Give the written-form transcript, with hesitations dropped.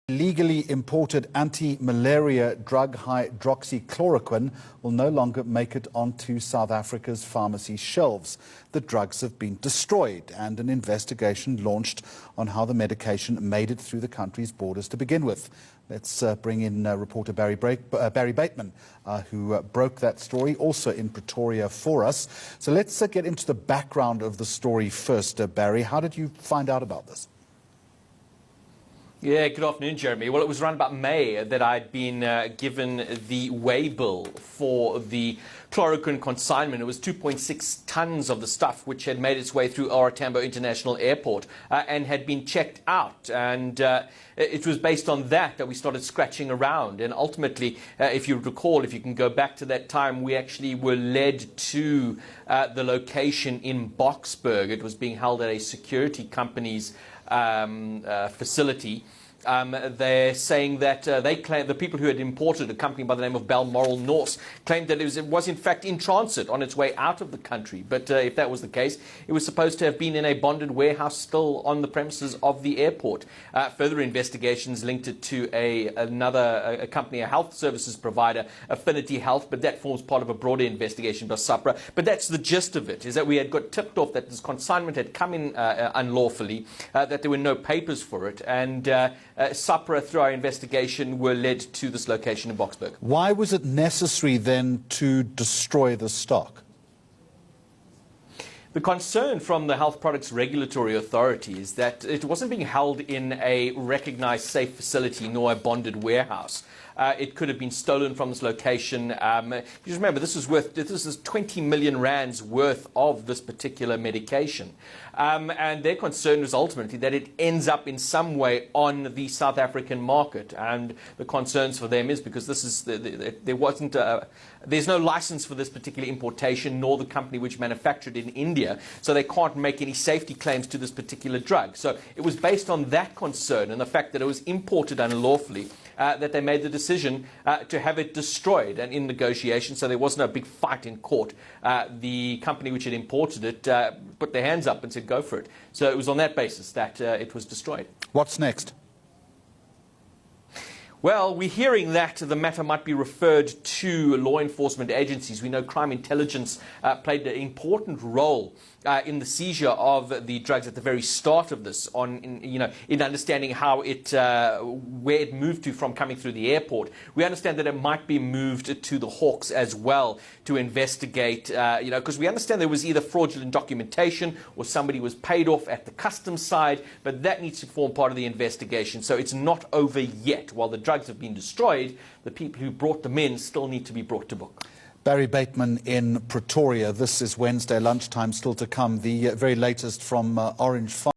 Legally imported anti-malaria drug hydroxychloroquine will no longer make it onto South Africa's pharmacy shelves. The drugs have been destroyed and an investigation launched on how the medication made it through the country's borders to begin with. Let's bring in reporter Barry Bateman, who broke that story, also in Pretoria for us. So let's get into the background of the story first, Barry. How did you find out about this? Yeah, good afternoon, Jeremy. Well, it was around about May that I'd been given the waybill for the chloroquine consignment. It was 2.6 tons of the stuff which had made its way through OR Tambo International Airport and had been checked out. And it was based on that we started scratching around. And ultimately, if you recall, if you can go back to that time, we actually were led to the location in Boksburg. It was being held at a security company's facility. They're saying that they claim the people who had imported, a company by the name of Balmoral Norse, claimed that it was in fact in transit on its way out of the country. But if that was the case, it was supposed to have been in a bonded warehouse still on the premises of the airport. Further investigations linked it to another company, a health services provider, Affinity Health, but that forms part of a broader investigation by SAHPRA. But that's the gist of it, is that we had got tipped off that this consignment had come in unlawfully, that there were no papers for it, and SAHPRA, through our investigation, were led to this location in Boksburg. Why was it necessary then to destroy the stock? The concern from the Health Products Regulatory Authority is that it wasn't being held in a recognized safe facility nor a bonded warehouse. It could have been stolen from this location. Just remember, this is 20 million rands worth of this particular medication. And their concern was ultimately that it ends up in some way on the South African market. And the concerns for them is because this is there's no license for this particular importation, nor the company which manufactured it in India, so they can't make any safety claims to this particular drug. So it was based on that concern and the fact that it was imported unlawfully that they made the decision to have it destroyed. And in negotiation, so there wasn't a big fight in court, the company which had imported it put their hands up and said, go for it. So it was on that basis that it was destroyed. What's next? Well, we're hearing that the matter might be referred to law enforcement agencies. We know crime intelligence played an important role in the seizure of the drugs at the very start of this, in understanding how where it moved to from coming through the airport. We understand that it might be moved to the Hawks as well to investigate, because we understand there was either fraudulent documentation or somebody was paid off at the customs side, but that needs to form part of the investigation. So it's not over yet. While the drugs have been destroyed, the people who brought them in still need to be brought to book. Barry Bateman in Pretoria. This is Wednesday lunchtime, still to come. The very latest from Orange Farm.